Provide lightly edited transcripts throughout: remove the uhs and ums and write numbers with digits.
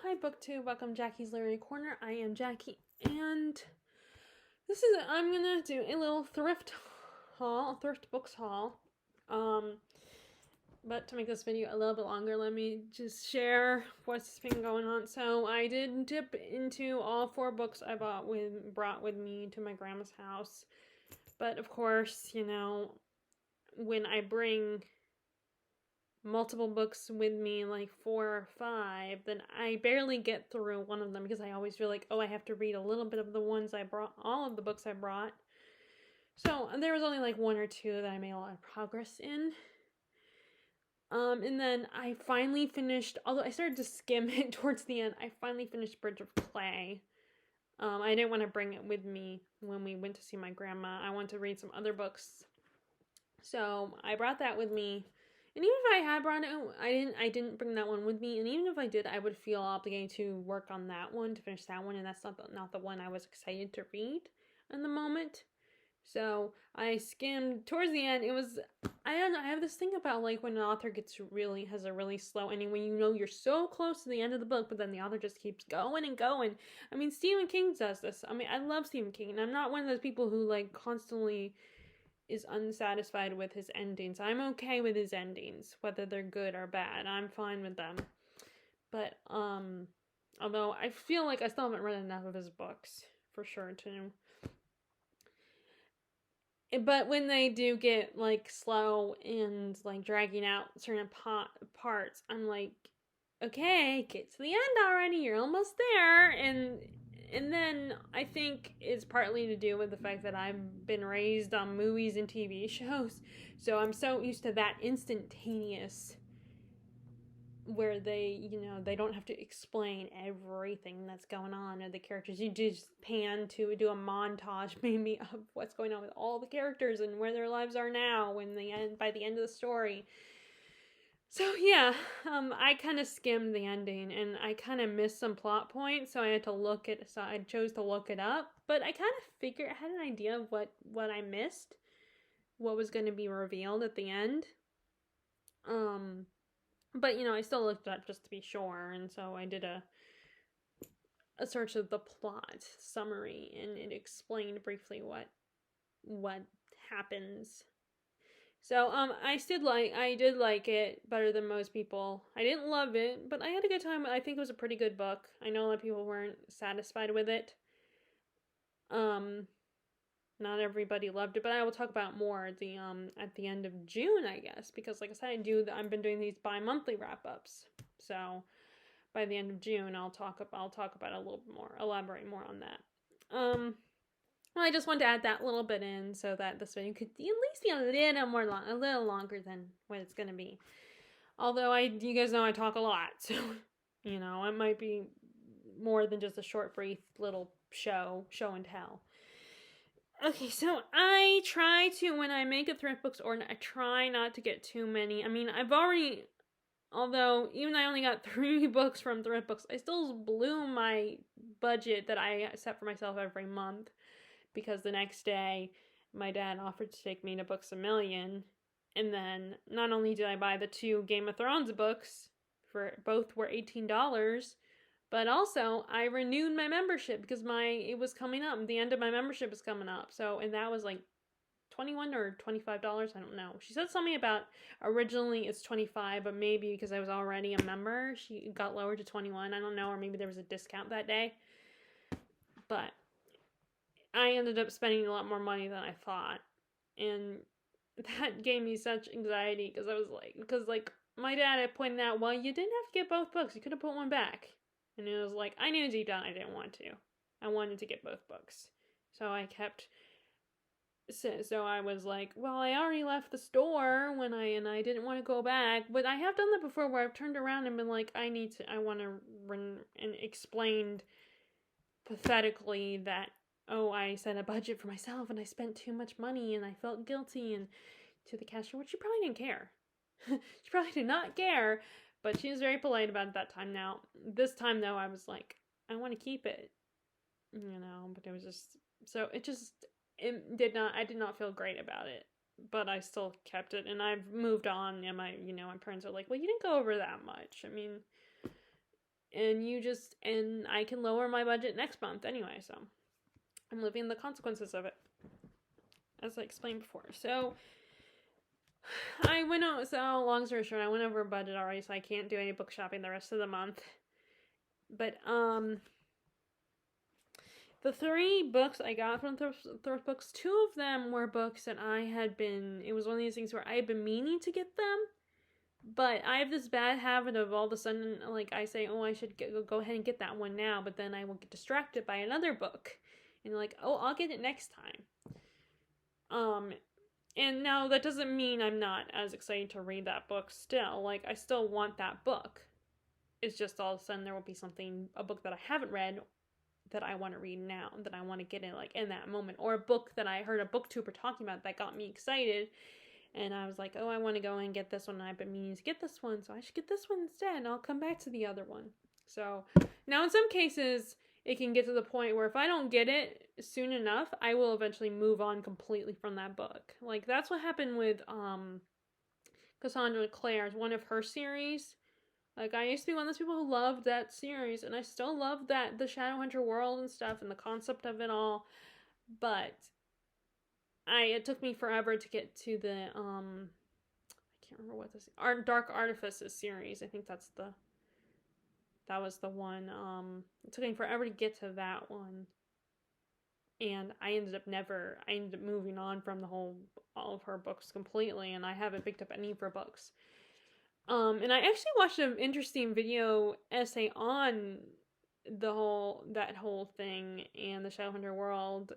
Hi, BookTube. Welcome, Jackie's Literary Corner. I am Jackie, and I'm gonna do a little thrift books haul. Um, but to make this video a little bit longer, let me just share what's been going on. So I did dip into all 4 books I brought with me to my grandma's house, but of course, when I bring multiple books with me, like 4 or 5, then I barely get through one of them because I always feel like, oh, I have to read a little bit of the ones I brought, all of the books I brought. So there was only like 1 or 2 that I made a lot of progress in. And then I finally finished, although I started to skim it towards the end, I finally finished Bridge of Clay. I didn't want to bring it with me when we went to see my grandma. I wanted to read some other books. So I brought that with me. And even if I had brought it, I didn't bring that one with me. And even if I did, I would feel obligated to work on that one, to finish that one. And that's not the one I was excited to read in the moment. So I skimmed towards the end. I don't know, I have this thing about like when an author has a really slow ending, when you're so close to the end of the book, but then the author just keeps going and going. I mean, Stephen King does this. I mean, I love Stephen King, and I'm not one of those people who like constantly is unsatisfied with his endings. I'm okay with his endings, whether they're good or bad. I'm fine with them. But although I feel like I still haven't read enough of his books for sure to. But when they do get like slow and like dragging out certain parts, I'm like, okay, get to the end already. You're almost there. And then I think it's partly to do with the fact that I've been raised on movies and TV shows, so I'm so used to that instantaneous, where they don't have to explain everything that's going on or the characters. You just pan to do a montage maybe of what's going on with all the characters and where their lives are now by the end of the story. So yeah, I kind of skimmed the ending, and I kind of missed some plot points, so I chose to look it up. But I kind of I had an idea of what I missed, what was going to be revealed at the end. But I still looked it up just to be sure, and so I did a search of the plot summary, and it explained briefly what happens. So I did like it better than most people. I didn't love it, but I had a good time. I think it was a pretty good book. I know a lot of people weren't satisfied with it. Not everybody loved it, but I will talk about more at the end of June, I guess, because like I said, I've been doing these bi-monthly wrap-ups. So by the end of June, I'll talk about it a little bit more, elaborate more on that. Well, I just wanted to add that little bit in so that this video could at least be a little longer than what it's gonna be. Although you guys know I talk a lot, so it might be more than just a short, brief little show and tell. Okay, so I try to, when I make a thrift books order, I try not to get too many. I mean, although even I only got 3 books from thrift books, I still blew my budget that I set for myself every month, because the next day my dad offered to take me to Books A Million, and then not only did I buy the 2 Game of Thrones books, for both were $18, but also I renewed my membership because it was coming up. The end of my membership was coming up. So, and that was like $21 or $25, I don't know. She said something about originally it's $25, but maybe because I was already a member, she got lowered to $21. I don't know, or maybe there was a discount that day. But I ended up spending a lot more money than I thought, and that gave me such anxiety because my dad had pointed out, well, you didn't have to get both books, you could have put one back. And it was like, I knew deep down I didn't want to. I wanted to get both books. So I was like, well, I already left the store and I didn't want to go back. But I have done that before, where I've turned around and been like, I want to run, and explained pathetically that, oh, I set a budget for myself and I spent too much money and I felt guilty, and to the cashier, which she probably didn't care. She probably did not care. But she was very polite about it that time. Now, this time, though, I was like, I want to keep it. But it was just, I did not feel great about it. But I still kept it, and I've moved on, and my parents are like, well, you didn't go over that much. I mean, and I can lower my budget next month anyway, so I'm living the consequences of it, as I explained before. So long story short, I went over budget already, so I can't do any book shopping the rest of the month. But the 3 books I got from Thrift Books, 2 of them were books that it was one of these things where I had been meaning to get them, but I have this bad habit of all of a sudden, like, I say, oh, I should go ahead and get that one now, but then I will get distracted by another book, and like, oh, I'll get it next time. And now that doesn't mean I'm not as excited to read that book still. Like, I still want that book. It's just all of a sudden there will be a book that I haven't read that I want to read now, that I want to get in that moment, or a book that I heard a booktuber talking about that got me excited, and I was like, oh, I want to go and get this one, and I've been meaning to get this one, so I should get this one instead, and I'll come back to the other one. So, now in some cases, it can get to the point where if I don't get it soon enough, I will eventually move on completely from that book. Like, that's what happened with Cassandra Clare's, one of her series. Like, I used to be one of those people who loved that series, and I still love the Shadowhunter world and stuff, and the concept of it all, but it took me forever to get to the, I can't remember what this, Dark Artifices series. I think that was the one. It took me forever to get to that one, and I ended up moving on from all of her books completely, and I haven't picked up any of her books. And I actually watched an interesting video essay on that whole thing and the Shadowhunter world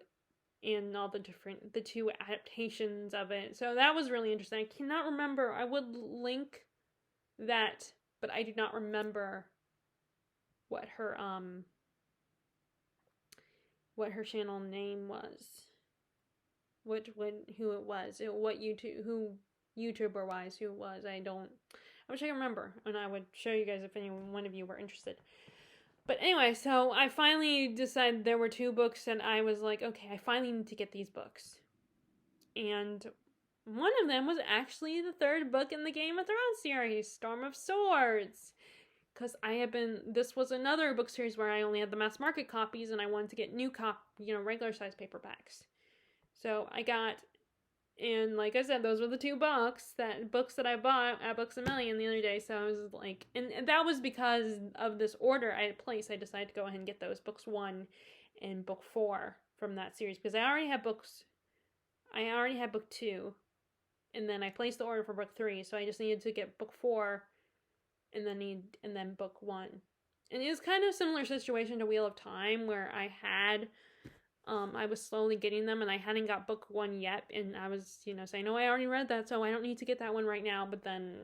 and all the 2 adaptations of it. So that was really interesting. I cannot remember. I would link that, but I do not remember what her channel name was. Who it was. Who YouTuber wise who it was. I wish I could remember, and I would show you guys if any one of you were interested. But anyway, so I finally decided there were 2 books, and I was like, okay, I finally need to get these books. And one of them was actually the 3rd book in the Game of Thrones series, Storm of Swords. Because this was another book series where I only had the mass market copies, and I wanted to get regular size paperbacks. So I got, and like I said, those were the 2 books that I bought at Books A Million the other day. So I was like, and that was because of this order I had placed. I decided to go ahead and get those books 1 and book 4 from that series, because I already had book 2, and then I placed the order for book 3. So I just needed to get book 4, and then book 1. And it was kind of a similar situation to Wheel of Time, where I was slowly getting them, and I hadn't got book 1 yet, and I was, saying, no, I already read that, so I don't need to get that one right now. But then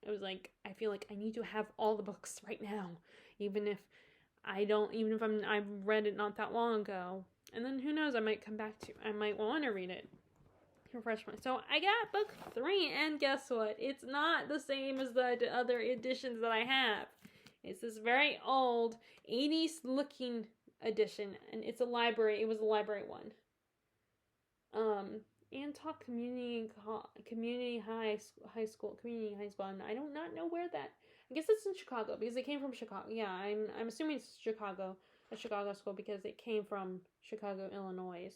it was like, I feel like I need to have all the books right now, even if I've read it not that long ago. And then who knows, I might want to read it. Refresh my. So I got book 3, and guess what? It's not the same as the other editions that I have. It's this very old 80s looking edition, and it was a library one. Antioch Community High School, and I do not know where that. I guess it's in Chicago, because it came from Chicago. Yeah, I'm assuming it's Chicago, a Chicago school, because it came from Chicago, Illinois.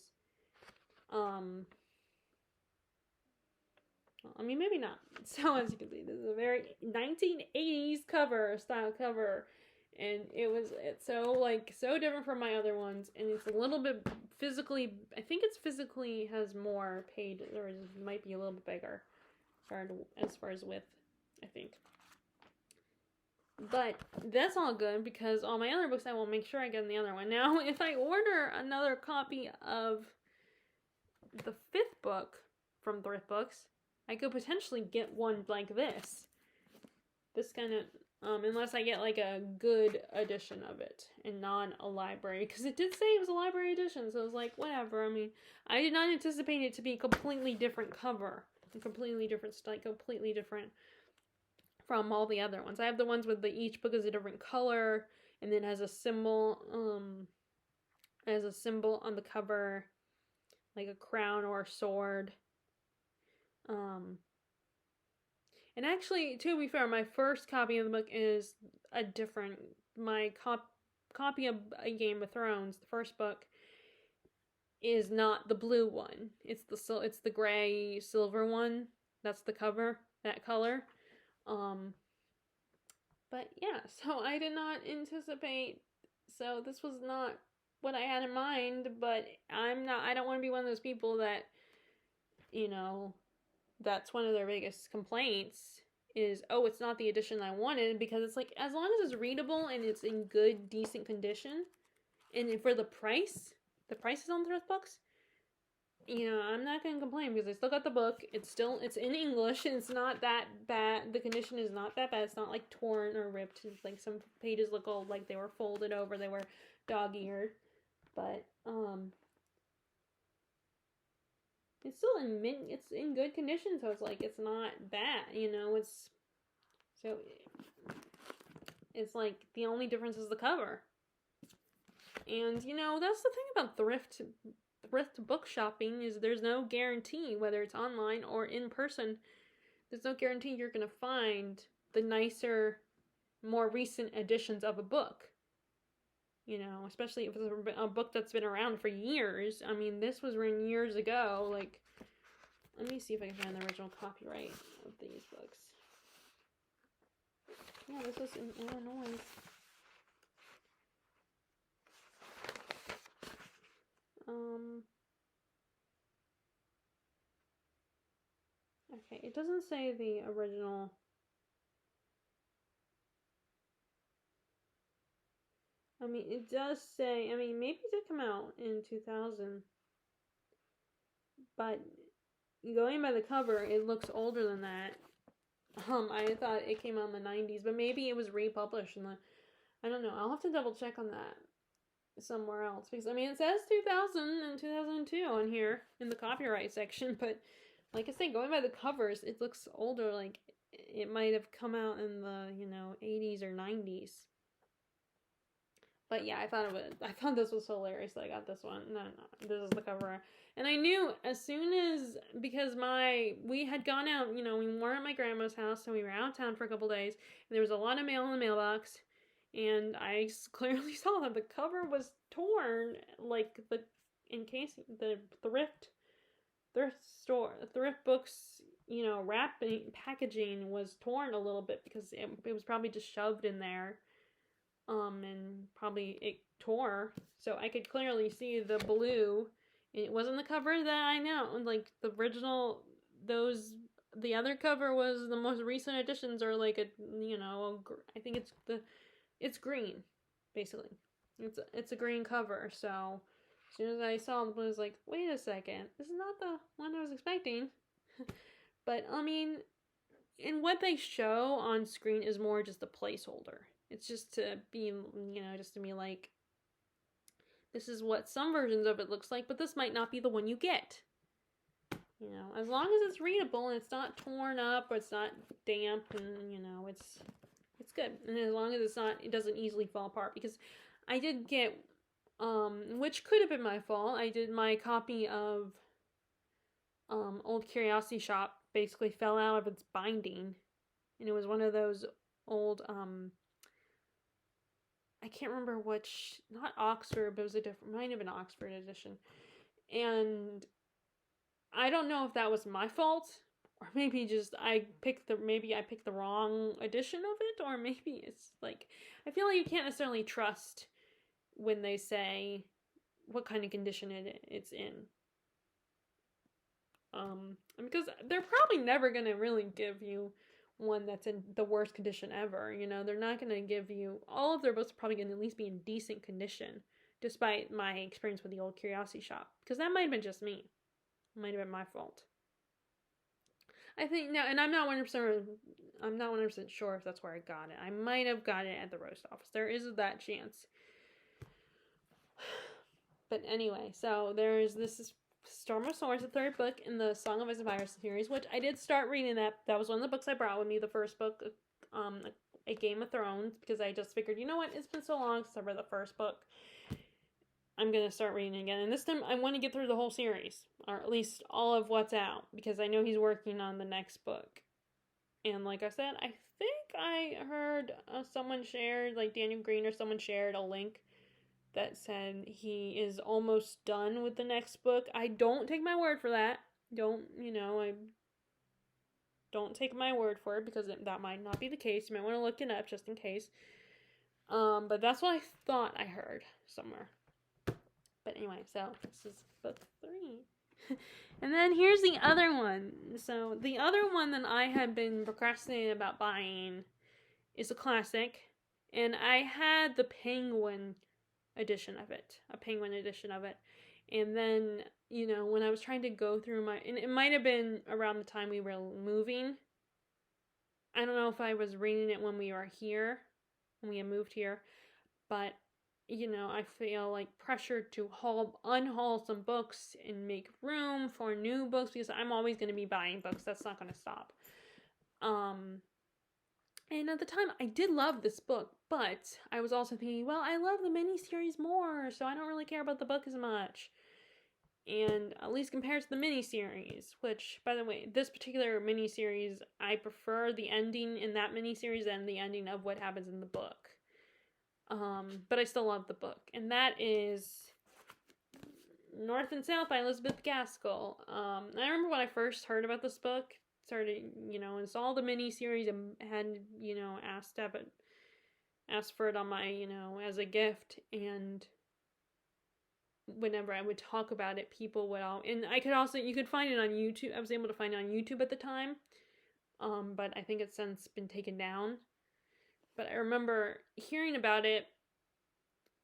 I mean, maybe not. So as you can see, this is a very 1980s style cover, and it's so different from my other ones, and it's a little bit physically, I think it's physically has more pages, or it might be a little bit bigger as far as width, I think. But that's all good, because all my other books I will make sure I get in the other one. Now, if I order another copy of the 5th book from Thrift Books, I could potentially get one like this. This kind of, unless I get like a good edition of it and not a library, because it did say it was a library edition, so I was like, whatever. I mean, I did not anticipate it to be a completely different cover, completely different from all the other ones. I have the ones with each book is a different color, and then has a symbol, on the cover, like a crown or a sword. And actually, to be fair, my first copy of the book is a different my copy of A Game of Thrones, the first book, is not the blue one. It's the gray silver one. That's the cover, that color. But yeah, so I did not anticipate. So this was not what I had in mind. But I don't want to be one of those people that, you know, that's one of their biggest complaints is, oh, it's not the edition I wanted, because it's like, as long as it's readable and it's in good, decent condition, and for the prices on thrift books, I'm not gonna complain, because I still got the book. It's in English, and it's not that bad. The condition is not that bad. It's not like torn or ripped. It's like some pages look old, like they were folded over, they were dog-eared, but it's still it's in good condition, so it's like, it's not bad, it's like the only difference is the cover. And that's the thing about thrift book shopping, is there's no guarantee, whether it's online or in person, there's no guarantee you're gonna find the nicer, more recent editions of a book. Especially if it's a book that's been around for years. I mean, this was written years ago. Like, let me see if I can find the original copyright of these books. Yeah, this was in Illinois. Okay, it doesn't say the original. I mean, it does say, maybe it did come out in 2000. But going by the cover, it looks older than that. I thought it came out in the 90s, but maybe it was republished I don't know. I'll have to double check on that somewhere else, because it says 2000 and 2002 on here in the copyright section, but like I say, going by the covers, it looks older. Like, it might have come out in the 80s or 90s. But yeah, I thought this was hilarious that I got this one. No, this is the cover. And I knew as soon as, because we had gone out, we weren't at my grandma's house, so we were out of town for a couple days, and there was a lot of mail in the mailbox, and I clearly saw that the cover was torn, like the thrift books, wrapping, packaging was torn a little bit, because it was probably just shoved in there. And probably it tore, so I could clearly see the blue. It wasn't the cover that I know, like the original. The other cover was the most recent editions, or like I think it's green, basically. It's a green cover. So as soon as I saw the blue, I was like, wait a second, this is not the one I was expecting. But and what they show on screen is more just a placeholder. It's just to be, like, this is what some versions of it looks like, but this might not be the one you get. As long as it's readable and it's not torn up, or it's not damp, and it's good. And as long as it doesn't easily fall apart, because I did get, which could have been my fault, I did my copy of Old Curiosity Shop basically fell out of its binding, and it was one of those old, I can't remember which, not Oxford, but it was might have been Oxford edition. And I don't know if that was my fault, or maybe just I picked the wrong edition of it, or maybe it's like, I feel like you can't necessarily trust when they say what kind of condition it's in. Because they're probably never going to really give you one that's in the worst condition ever. They're not going to give you, all of their books are probably going to at least be in decent condition, despite my experience with the Old Curiosity Shop, because that might have been just me. It might have been my fault. I think now, and I'm not 100% sure if that's where I got it. I might have got it at the roast office. There is that chance. But anyway, so this is Storm of Swords, the third book in the Song of Ice and Fire series, which I did start reading. That was one of the books I brought with me, the first book, A Game of Thrones, because I just figured, you know what, it's been so long since I read the first book, I'm going to start reading again. And this time I want to get through the whole series, or at least all of what's out, because I know he's working on the next book. And like I said, I think I heard someone shared, like Daniel Green or someone shared a link that said he is almost done with the next book. I don't take my word for that. I don't take my word for it because that might not be the case. You might want to look it up just in case. But that's what I thought I heard somewhere. But anyway, so this is book 3. And then here's the other one. So the other one that I had been procrastinating about buying is a classic. And I had the Penguin edition of it. A Penguin edition of it. And then, when I was trying to go through and it might have been around the time we were moving. I don't know if I was reading it when we were here, when we had moved here. But I feel like pressured to unhaul some books and make room for new books because I'm always going to be buying books. That's not going to stop. And at the time, I did love this book, but I was also thinking, well, I love the miniseries more, so I don't really care about the book as much. And at least compared to the miniseries, which, by the way, this particular miniseries, I prefer the ending in that miniseries than the ending of what happens in the book. But I still love the book. And that is North and South by Elizabeth Gaskell. I remember when I first heard about this book, started, installed the miniseries and had, asked for it on my, as a gift. And whenever I would talk about it, people would and you could find it on YouTube. I was able to find it on YouTube at the time. But I think it's since been taken down. But I remember hearing about it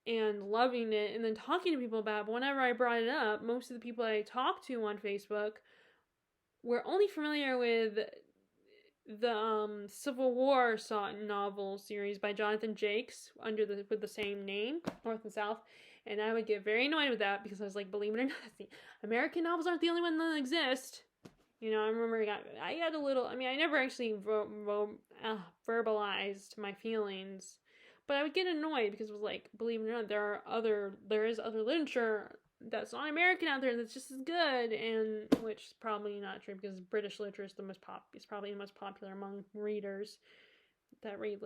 and loving it and then talking to people about it. But whenever I brought it up, most of the people I talked to on Facebook were only familiar with the Civil War novel series by Jonathan Jakes with the same name, North and South. And I would get very annoyed with that because I was like, believe it or not, the American novels aren't the only ones that exist. I remember I got a little, I never actually verbalized my feelings, but I would get annoyed because it was like, believe it or not, there is other literature that's not American out there that's just as good, and which is probably not true because British literature is probably the most popular among readers that read,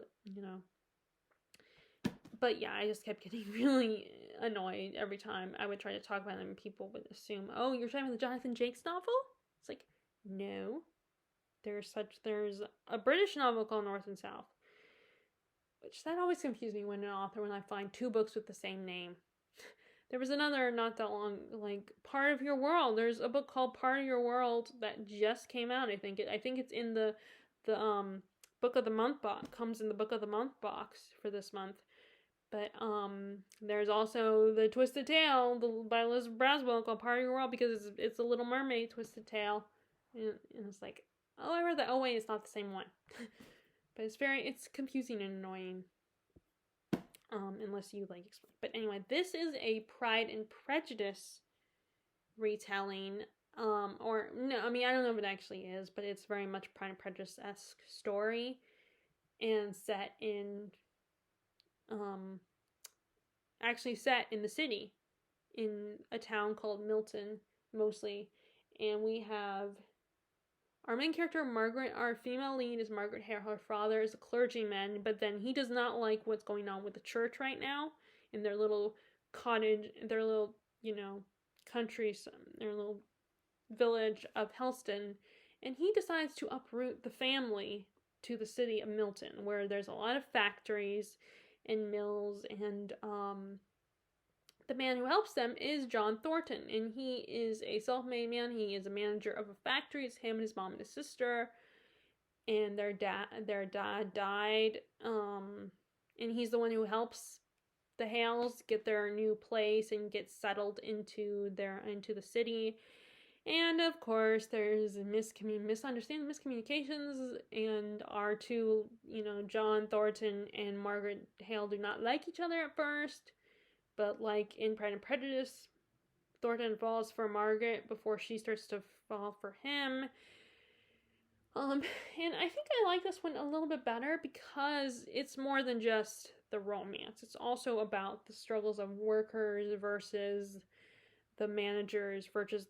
But yeah, I just kept getting really annoyed every time I would try to talk about them, and people would assume, oh, you're talking about the Jonathan Jakes novel? It's like, no. There's a British novel called North and South, which that always confused me when I find 2 books with the same name. There was another not that long, like Part of Your World. There's a book called Part of Your World that just came out. I think it's in the book of the month box. Comes in the book of the month box for this month. But there's also the Twisted Tale by Liz Braswell called Part of Your World because it's a Little Mermaid Twisted Tale, and it's like, oh, I read that. Oh wait, it's not the same one. But it's confusing and annoying. Unless you like explain. But anyway, this is a Pride and Prejudice retelling. Or no, I don't know if it actually is, but it's very much Pride and Prejudice-esque story, and set in the city, in a town called Milton, mostly. And we have our main character, Margaret. Our female lead is Margaret Hare. Her father is a clergyman, but then he does not like what's going on with the church right now in their little cottage, their little, country, their little village of Helston. And he decides to uproot the family to the city of Milton, where there's a lot of factories and mills, and the man who helps them is John Thornton, and he is a self-made man. He is a manager of a factory. It's him and his mom and his sister, and their dad died, and he's the one who helps the Hales get their new place and get settled into the city. And of course, there's miscommunications, and our two, John Thornton and Margaret Hale do not like each other at first. But like in Pride and Prejudice, Thornton falls for Margaret before she starts to fall for him. And I think I like this one a little bit better because it's more than just the romance. It's also about the struggles of workers versus the managers versus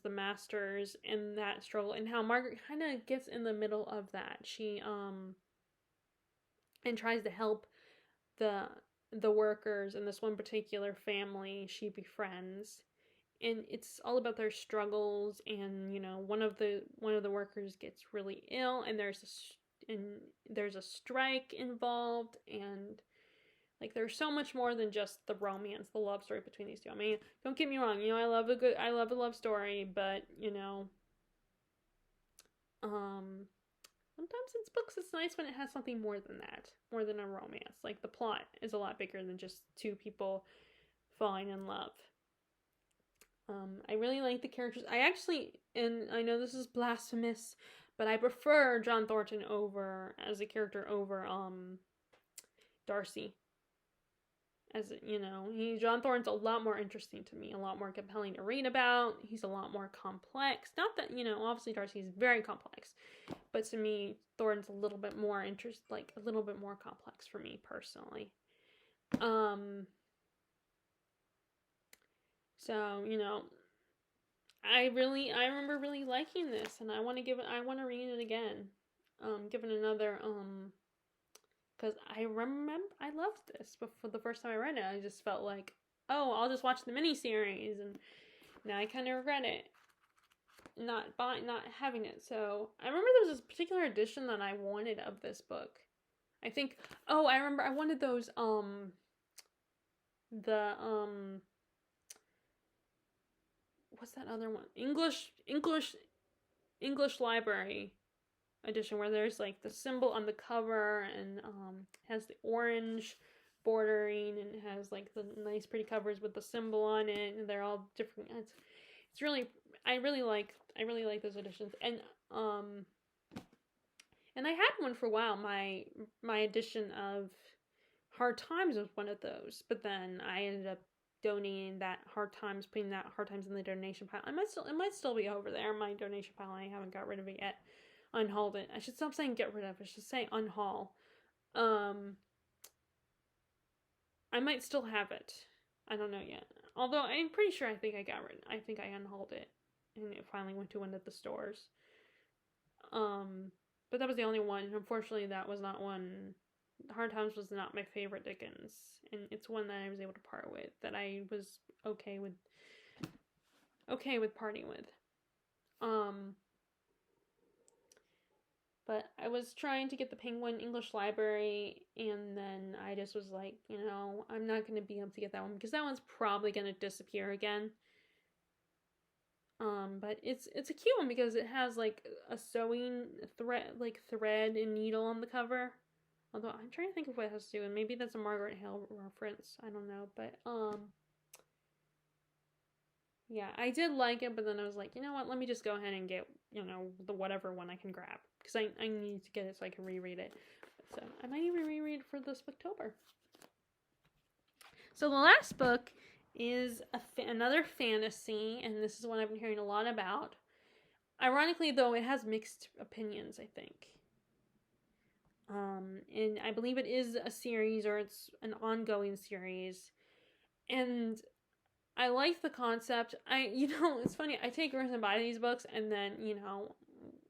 the masters, and that struggle, and how Margaret kind of gets in the middle of that. She and tries to help the workers in this one particular family she befriends, and it's all about their struggles. And one of the workers gets really ill, and there's a strike involved, and like there's so much more than just the romance, the love story between these two. I mean, don't get me wrong, I love a love story, but sometimes in books it's nice when it has something more than that, more than a romance. Like the plot is a lot bigger than just two people falling in love. I really like the characters. And I know this is blasphemous, but I prefer John Thornton as a character over Darcy. As John Thorne's a lot more interesting to me, a lot more compelling to read about. He's a lot more complex. Not that obviously Darcy's very complex, but to me, Thorne's a little bit more a little bit more complex for me personally. So I remember really liking this, and I want to read it again. Give it another because I loved this, but for the first time I read it, I just felt like, oh, I'll just watch the miniseries, and now I kind of regret it, not having it. So I remember there was this particular edition that I wanted of this book. I remember I wanted those what's that other one? English library edition, where there's like the symbol on the cover, and has the orange bordering, and it has like the nice pretty covers with the symbol on it, and they're all different. It's really I really like those editions. And I had one for a while. My edition of Hard Times was one of those, but then I ended up donating that putting that Hard Times in the donation pile. It might still be over there, my donation pile. I haven't got rid of it yet. Unhauled it. I should stop saying get rid of. I should say unhaul. I might still have it. I don't know yet. Although I'm pretty sure I think I unhauled it, and it finally went to one of the stores. But that was the only one. Unfortunately, that was not one. Hard Times was not my favorite Dickens, and it's one that I was able to part with, that I was okay with parting with. But I was trying to get the Penguin English Library, and then I just was like, I'm not going to be able to get that one, because that one's probably going to disappear again. But it's a cute one, because it has like a sewing thread and needle on the cover. Although I'm trying to think of what it has to do, and maybe that's a Margaret Hale reference. I don't know, but yeah, I did like it, but then I was like, you know what? Let me just go ahead and get the whatever one I can grab, because I need to get it so I can reread it. So I might even reread it for this Booktober. So the last book is another fantasy, and this is one I've been hearing a lot about. Ironically, though, it has mixed opinions, I think. And I believe it is a series, or it's an ongoing series. And I like the concept. It's funny, I take risks and buy these books, and then,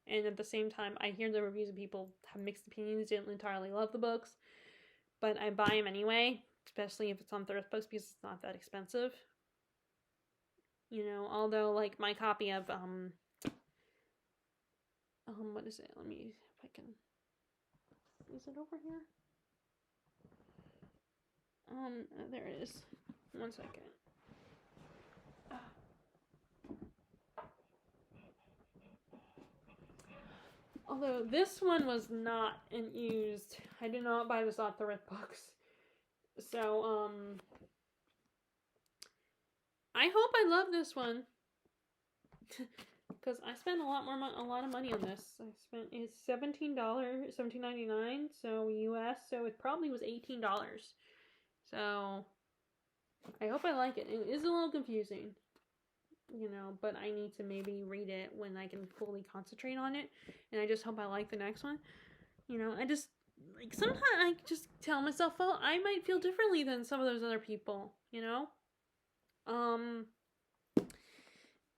and at the same time, I hear the reviews and people have mixed opinions, didn't entirely love the books, but I buy them anyway, especially if it's on Thrift Books, because it's not that expensive. Although, like, my copy of, what is it? Let me, if I can... Is it over here? There it is. 1 second. Although this one was not used. I did not buy this off Thrift Books. So, I hope I love this one. Because I spent a lot of money on this. It's $17.99, so US, so it probably was $18. So I hope I like it. It is a little confusing, but I need to maybe read it when I can fully concentrate on it, and I just hope I like the next one. I just, like, sometimes I just tell myself, well, I might feel differently than some of those other people,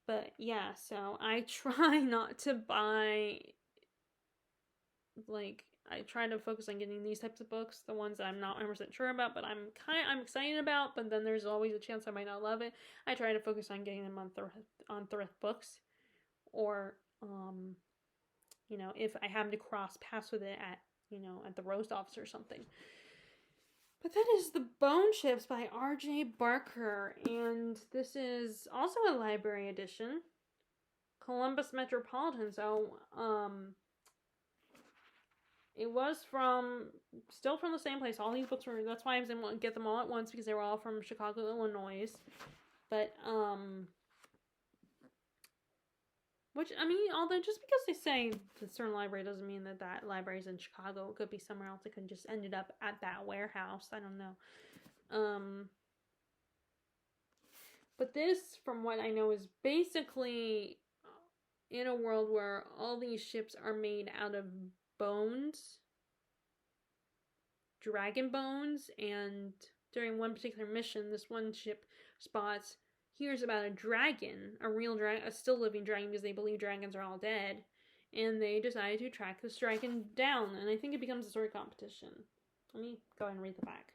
But yeah, so I try not to buy, like, I try to focus on getting these types of books, the ones that I'm not 100% sure about, but I'm excited about, but then there's always a chance I might not love it. I try to focus on getting them on Thrift Books, or if I happen to cross paths with it at the roast office or something. But that is The Bone Chips by R.J. Barker, and this is also a library edition, Columbus Metropolitan. So it was still from the same place. All these books were, that's why I was able to get them all at once, because they were all from Chicago, Illinois. But which, I mean, although just because they say the certain library doesn't mean that library's in Chicago. It could be somewhere else. It could just ended up at that warehouse. I don't know. But this, from what I know, is basically in a world where all these ships are made out of bones, dragon bones, and during one particular mission, this one ship hears about a dragon, a real dragon, a still living dragon, because they believe dragons are all dead, and they decide to track this dragon down, and I think it becomes a story competition. Let me go ahead and read the back.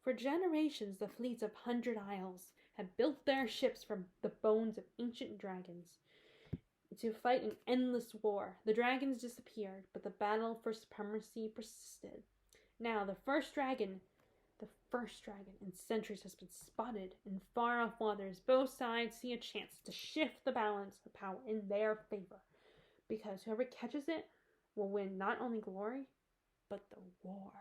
For generations, the fleets of 100 Isles had built their ships from the bones of ancient dragons to fight an endless war. The dragons disappeared, but the battle for supremacy persisted. Now, the first dragon in centuries has been spotted in far-off waters. Both sides see a chance to shift the balance of power in their favor, because whoever catches it will win not only glory, but the war.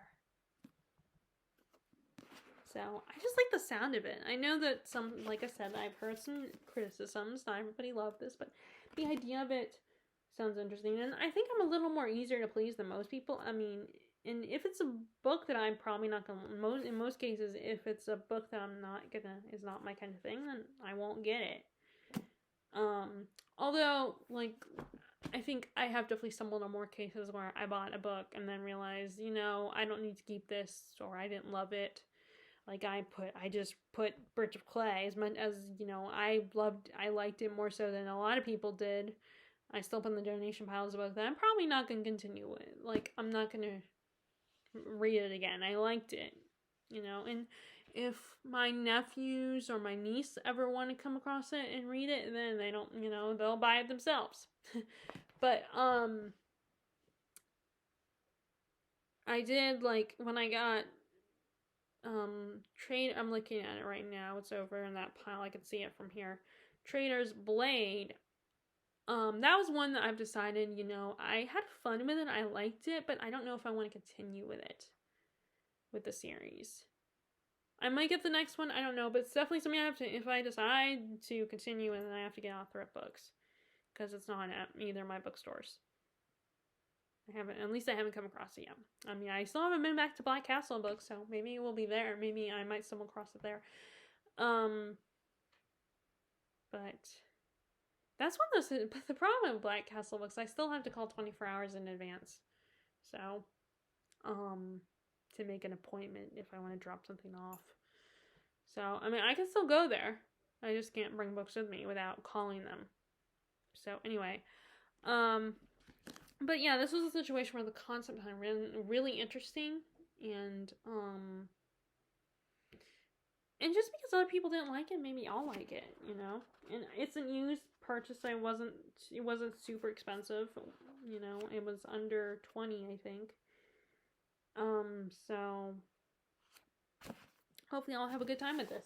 So, I just like the sound of it. I know that like I said, I've heard some criticisms. Not everybody loved this, but the idea of it sounds interesting. And I think I'm a little more easier to please than most people. I mean, and if it's a book that I'm probably not going to, in most cases, if it's a book that is not my kind of thing, then I won't get it. Although, like, I think I have definitely stumbled on more cases where I bought a book and then realized, I don't need to keep this, or I didn't love it. Like, I just put Birch of Clay as much as, I liked it more so than a lot of people did. I still put in the donation piles about that. I'm probably not going to continue it. Like, I'm not going to read it again. I liked it, and if my nephews or my niece ever want to come across it and read it, then they don't, they'll buy it themselves. But, I did, like, when I got I'm looking at it right now. It's over in that pile. I can see it from here. Trader's Blade. That was one that I've decided, I had fun with it. I liked it, but I don't know if I want to continue with the series. I might get the next one. I don't know, but it's definitely something I have to, if I decide to continue, and then I have to get off Thrift Books, because it's not at either of my bookstores. At least I haven't come across it yet. I mean, I still haven't been back to Black Castle books, so maybe it will be there. Maybe I might stumble across it there. But that's one of those. But the problem with Black Castle books, I still have to call 24 hours in advance. So, to make an appointment if I want to drop something off. So, I mean, I can still go there. I just can't bring books with me without calling them. So, anyway, but yeah, this was a situation where the concept was really interesting, and just because other people didn't like it, maybe I'll like it, And it's a used purchase. It wasn't super expensive, It was under $20, I think. So hopefully I'll have a good time with this.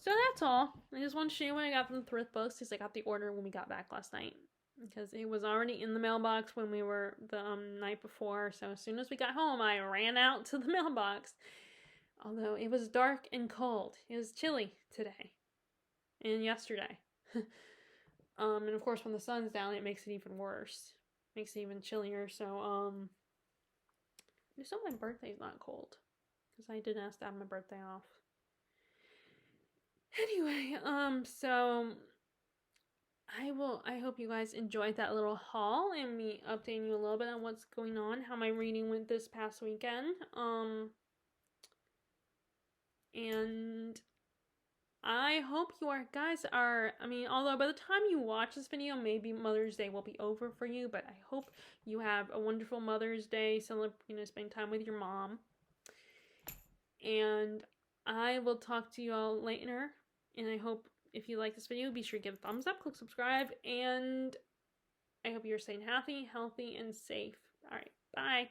So that's all. I just want to show you what I got from the Thrift Books, because I got the order when we got back last night, because it was already in the mailbox when we were the night before. So as soon as we got home, I ran out to the mailbox. Although it was dark and cold. It was chilly today and yesterday. And of course, when the sun's down, it makes it even worse. Makes it even chillier. So, just hope my birthday's not cold, because I did ask to have my birthday off. Anyway, so I hope you guys enjoyed that little haul and me updating you a little bit on what's going on, how my reading went this past weekend. And I hope you guys are, I mean, although by the time you watch this video, maybe Mother's Day will be over for you, but I hope you have a wonderful Mother's Day, spending time with your mom. And I will talk to you all later, and I hope if you like this video, be sure to give a thumbs up, click subscribe, and I hope you're staying happy, healthy, and safe. All right, bye.